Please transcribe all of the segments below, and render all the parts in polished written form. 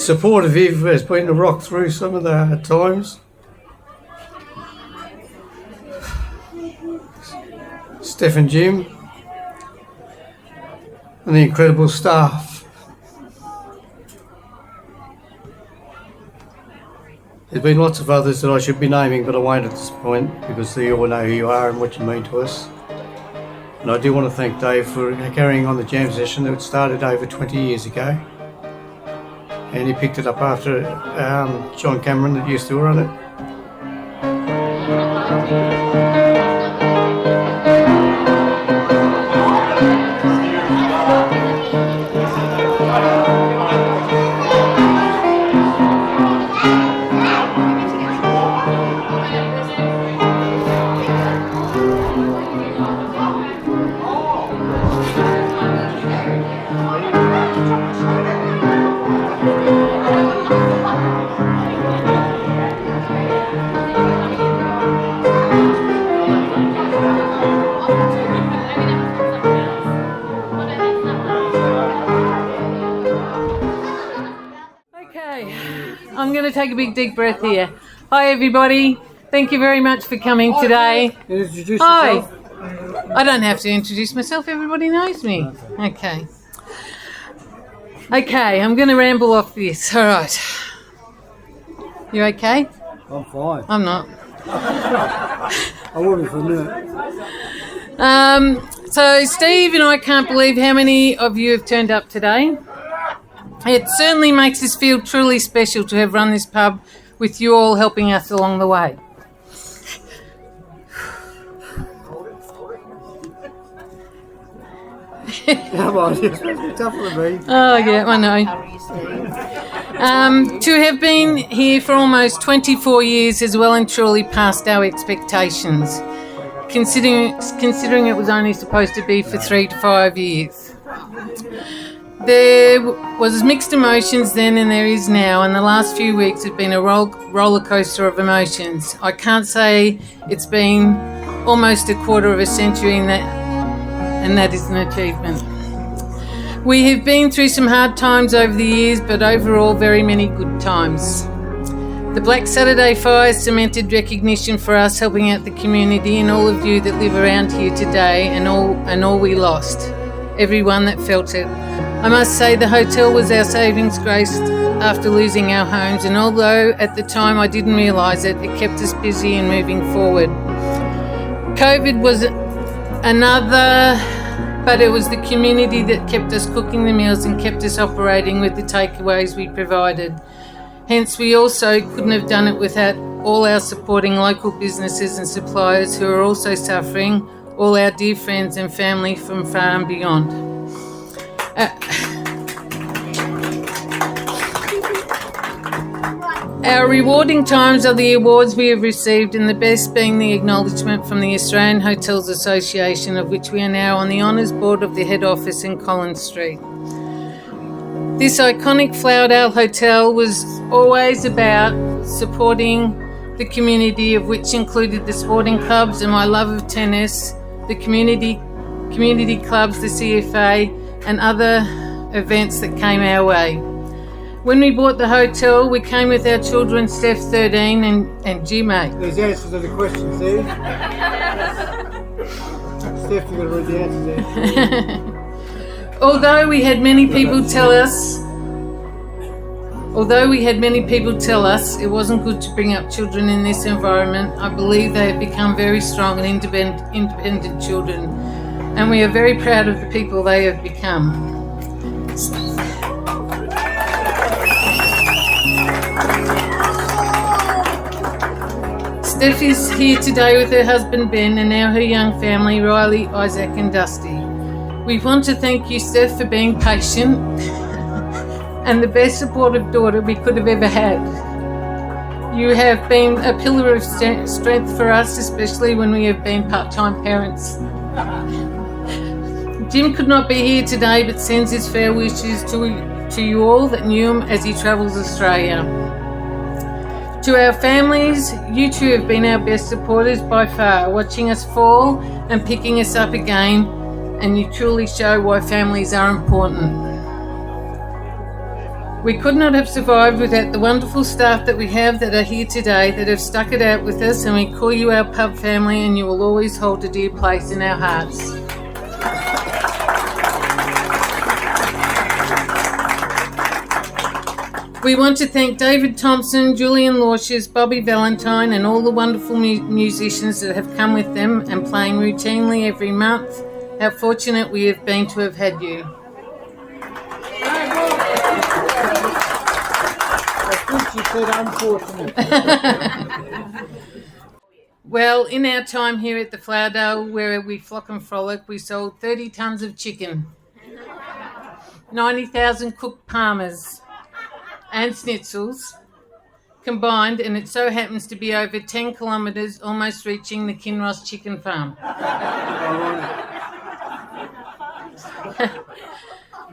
supportive has been to rock through some of the hard times. Steph and Jim and the incredible staff. There's been lots of others that I should be naming, but I won't at this point because you all know who you are and what you mean to us. And I do want to thank Dave for carrying on the jam session that started over 20 years ago. And he picked it up after John Cameron that used to run it. I'm going to take a big deep breath here. Hi everybody, thank you very much for coming today. Introduce Hi. yourself. I don't have to introduce myself, everybody knows me. Okay, I'm going to ramble off this, alright. You okay? I'm fine. I'm not. I will be for a minute. So Steve and I can't believe how many of you have turned up today. It certainly makes us feel truly special to have run this pub with you all helping us along the way. Come on, it's tougher than me. Oh yeah, I know. To have been here for almost 24 years has well and truly passed our expectations, considering it was only supposed to be for 3 to 5 years. There was mixed emotions then and there is now, and the last few weeks have been a roller coaster of emotions. I can't say it's been almost a quarter of a century, and that is an achievement. We have been through some hard times over the years, but overall very many good times. The Black Saturday fire cemented recognition for us, helping out the community and all of you that live around here today, and all we lost, everyone that felt it. I must say the hotel was our savings grace after losing our homes, and although at the time I didn't realise it, it kept us busy and moving forward. COVID was another, but it was the community that kept us cooking the meals and kept us operating with the takeaways we provided. Hence, we also couldn't have done it without all our supporting local businesses and suppliers who are also suffering, all our dear friends and family from far and beyond. Our rewarding times are the awards we have received, and the best being the acknowledgement from the Australian Hotels Association, of which we are now on the Honours Board of the head office in Collins Street. This iconic Flowerdale hotel was always about supporting the community, of which included the sporting clubs and my love of tennis, the community clubs, the CFA, and other events that came our way. When we bought the hotel, we came with our children, Steph 13 and Jim 8. There's answers to the questions there. Steph, you've got to read the answers there. Although we had many people tell us it wasn't good to bring up children in this environment, I believe they have become very strong and independent children, and we are very proud of the people they have become. Steph is here today with her husband Ben and now her young family, Riley, Isaac and Dusty. We want to thank you, Steph, for being patient and the best supportive daughter we could have ever had. You have been a pillar of strength for us, especially when we have been part-time parents. Jim could not be here today but sends his fair wishes to you all that knew him as he travels Australia. To our families, you two have been our best supporters by far, watching us fall and picking us up again, and you truly show why families are important. We could not have survived without the wonderful staff that we have that are here today, that have stuck it out with us, and we call you our pub family, and you will always hold a dear place in our hearts. We want to thank David Thompson, Julian Lausches, Bobby Valentine, and all the wonderful musicians that have come with them and playing routinely every month. How fortunate we have been to have had you. Well, in our time here at the Flowerdale, where we flock and frolic, we sold 30 tonnes of chicken, 90,000 cooked palmers and schnitzels combined, and it so happens to be over 10 kilometres, almost reaching the Kinross chicken farm.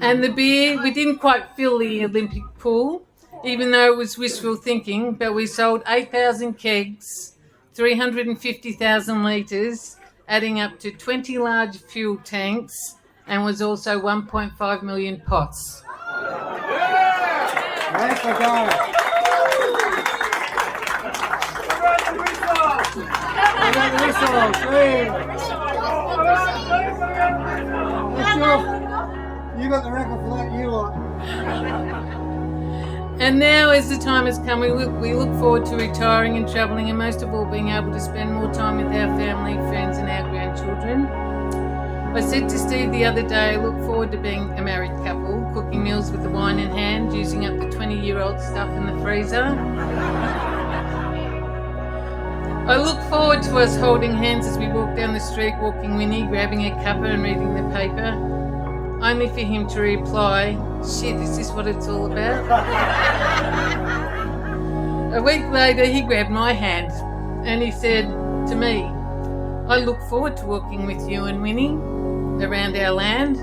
And the beer, we didn't quite fill the Olympic pool, even though it was wishful thinking, but we sold 8,000 kegs, 350,000 litres, adding up to 20 large fuel tanks, and was also 1.5 million pots. You got the record for that, you are. And now, as the time has come, we look forward to retiring and travelling, and most of all being able to spend more time with our family, friends and our grandchildren. I said to Steve the other day, I look forward to being a married couple, cooking meals with the wine in hand, using up the 20-year-old stuff in the freezer. I look forward to us holding hands as we walk down the street, walking Winnie, grabbing a cuppa and reading the paper, only for him to reply, "Shit, is this what it's all about?" A week later, he grabbed my hand and he said to me, "I look forward to walking with you and Winnie around our land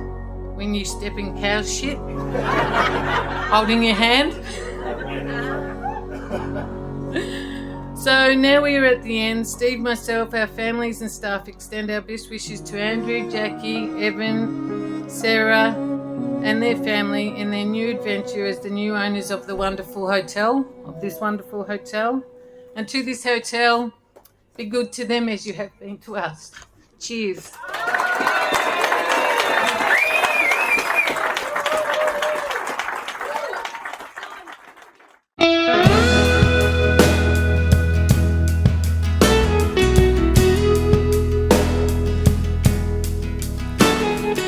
when you step in cow shit, holding your hand." So now we are at the end. Steve, myself, our families and staff extend our best wishes to Andrew, Jackie, Evan, Sarah and their family in their new adventure as the new owners of the wonderful hotel, of this wonderful hotel. And to this hotel, be good to them as you have been to us. Cheers.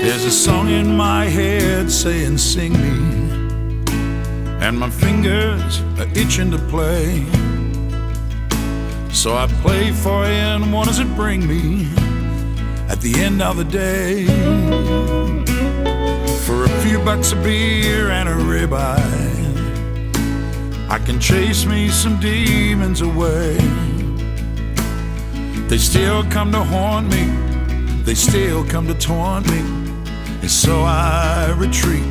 There's a song in my head saying sing me, and my fingers are itching to play. So I play for you, and what does it bring me at the end of the day? For a few bucks of beer and a ribeye, I can chase me some demons away. They still come to haunt me, they still come to taunt me, and so I retreat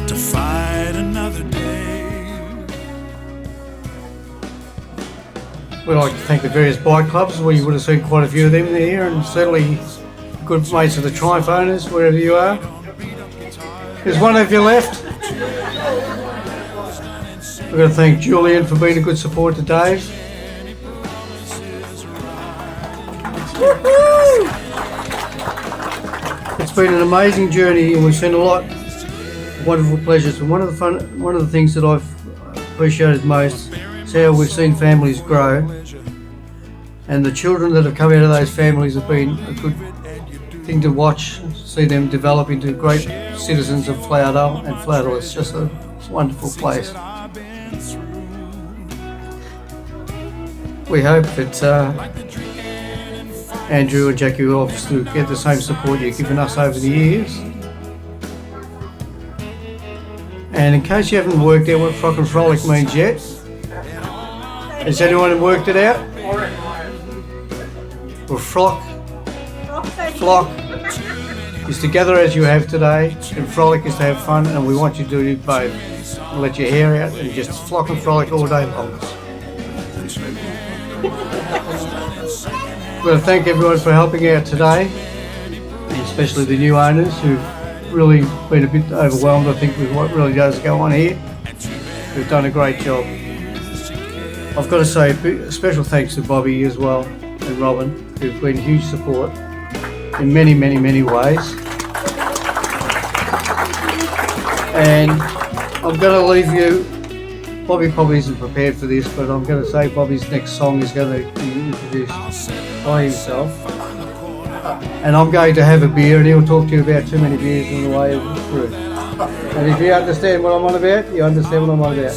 to fight another day. We'd like to thank the various bike clubs. We would have seen quite a few of them here, and certainly good mates of the Triumph owners, wherever you are. There's one of you left. We're going to thank Julian for being a good support to Dave. It's been an amazing journey, and we've seen a lot of wonderful pleasures. And one of the things that I've appreciated most is how we've seen families grow, and the children that have come out of those families have been a good thing to watch, see them develop into great citizens of Flowerdale, and Flowerdale is just a wonderful place. We hope that Andrew and Jackie will obviously get the same support you've given us over the years. And in case you haven't worked out what Flock and Frolic means yet, has anyone worked it out? Well, flock is to gather as you have today, and frolic is to have fun, and we want you to do both. We'll let your hair out and just flock and frolic all day long. I want to thank everyone for helping out today, especially the new owners who've really been a bit overwhelmed, I think, with what really does go on here. who've done a great job. I've got to say a special thanks to Bobby as well and Robin, who've been huge support in many, many, many ways. And I'm going to leave you. Bobby probably isn't prepared for this, but I'm going to say Bobby's next song is going to be introduced by himself. And I'm going to have a beer and he'll talk to you about too many beers on the way through. And if you understand what I'm on about, you understand what I'm on about.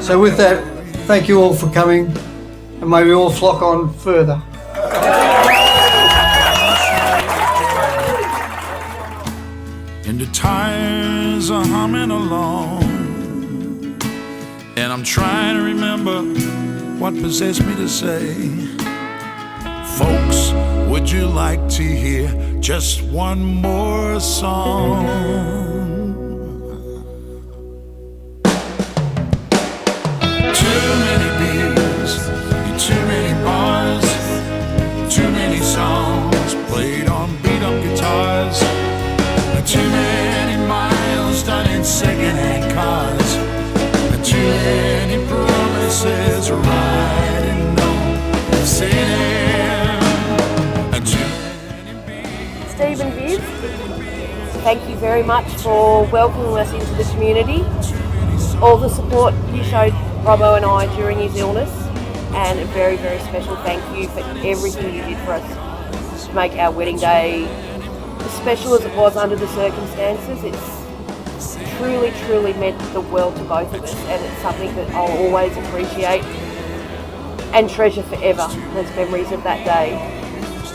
So with that, thank you all for coming, and may we all flock on further. And the tires are humming along, and I'm trying to remember what possessed me to say, folks, would you like to hear just one more song? Too many beers, too many bars, too many songs played on beat-up guitars, too many miles done in second-hand cars, too many promises riding on sin, too many beers. Steve and Viv, thank you very much for welcoming us into the community. All the support you showed Robbo and I during his illness, and a very, very special thank you for everything you did for us to make our wedding day as special as it was under the circumstances. It's truly, truly meant the world to both of us, and it's something that I'll always appreciate and treasure forever as memories of that day.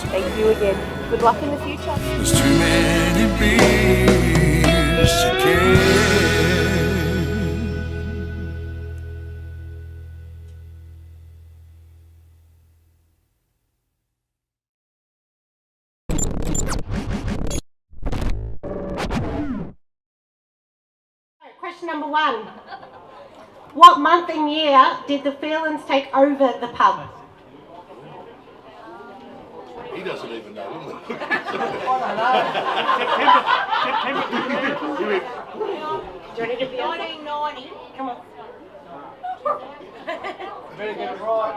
Thank you again. Good luck in the future. There's too many beers to carry. Question number 1. What month and year did the Feelings take over the pub? He doesn't even know. Do you want to give the answer? 1990. Come on. Better get it right.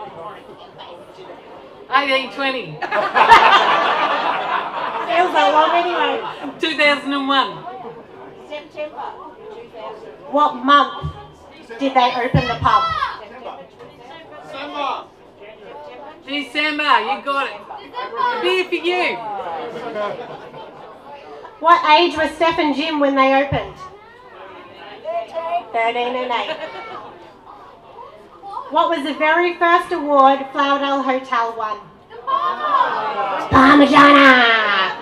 1820. Feels so long anyway. 2001. September 2000. What month did they open the pub? December, you got it. Beer for you. What age were Steph and Jim when they opened? 13 and 8. What was the very first award Flowerdale Hotel won? Parmigiana!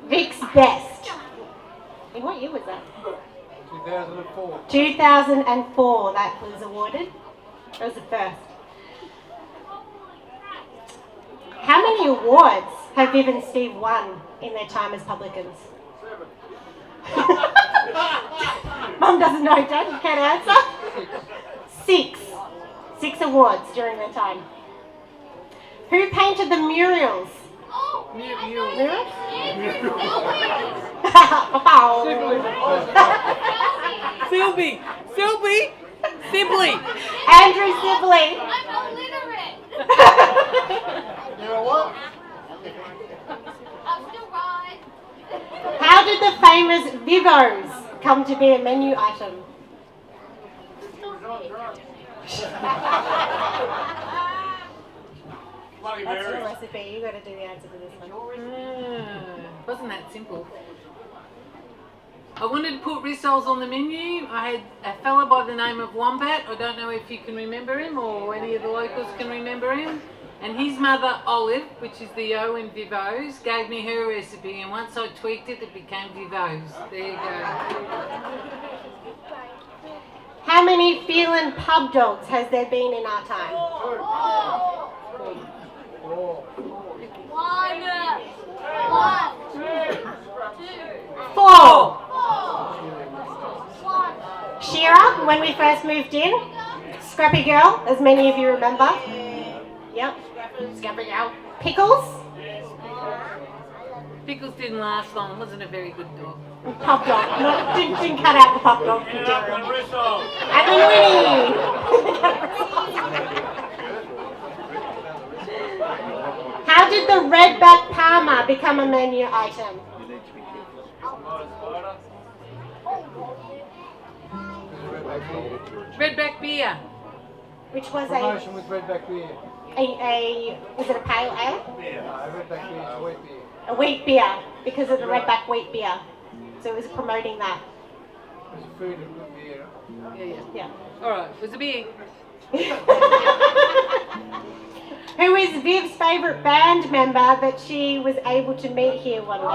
Vic's Best. In what year was that? 2004. 2004 that was awarded. That was the first. How many awards have Viv and Steve won in their time as publicans? 7. Mum doesn't know, Dad, you can't answer. 6. 6 awards during their time. Who painted the murals? Murals? Sylvie. Sibley. Andrew Sibley. I'm illiterate. You're a what? I'm still right. How did the famous Vivos come to be a menu item? That's your recipe. You got to do the answer to this one. Wasn't that simple? I wanted to put rissoles on the menu. I had a fella by the name of Wombat. I don't know if you can remember him or any of the locals can remember him. And his mother, Olive, which is the O in Vivos, gave me her recipe. And once I tweaked it, it became Vivos. There you go. How many feline pub dogs has there been in our time? 4. Shira, when we first moved in. Scrappy Girl, as many of you remember. Yep, Scrappy Girl. Pickles. Pickles didn't last long. It wasn't a very good dog. Pop dog. Didn't cut out the pop dog. And then Winnie. How did the redback Palmer become a menu item? Redback beer. Which was Promotion with redback beer. was it a pale ale? Redback beer is wheat beer. A wheat beer, because of the redback wheat beer. So it was promoting that. It's a food and good beer. Yeah. All right, it was a beer. Who is Viv's favourite band member that she was able to meet here one day?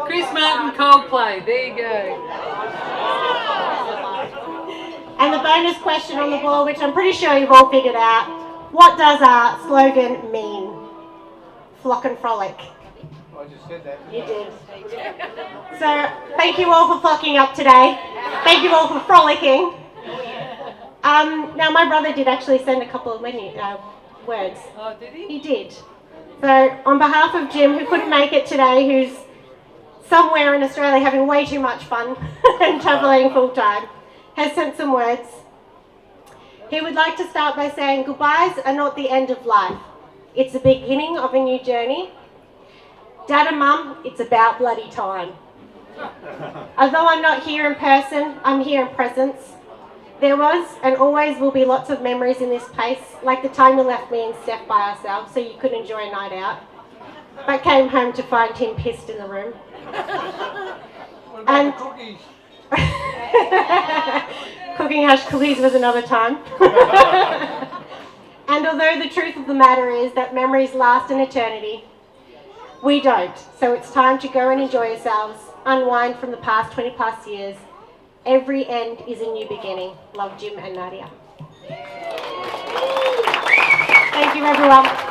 Chris Martin, Coldplay. There you go. And the bonus question on the board, which I'm pretty sure you've all figured out. What does our slogan mean? Flock and frolic. I just said that. You did. So, thank you all for flocking up today. Thank you all for frolicking. Now, my brother did actually send a couple of words. Oh, did he? He did. So, on behalf of Jim, who couldn't make it today, who's somewhere in Australia having way too much fun and travelling full time, has sent some words. He would like to start by saying goodbyes are not the end of life. It's the beginning of a new journey. Dad and Mum, it's about bloody time. Although I'm not here in person, I'm here in presence. There was and always will be lots of memories in this place, like the time you left me and Steph by ourselves so you could enjoy a night out, but came home to find him pissed in the room. What about the cookies? Cooking hash cookies was another time. And although the truth of the matter is that memories last an eternity, we don't. So it's time to go and enjoy yourselves, unwind from the past 20 plus years. Every end is a new beginning. Love, Jim and Nadia. Thank you, everyone.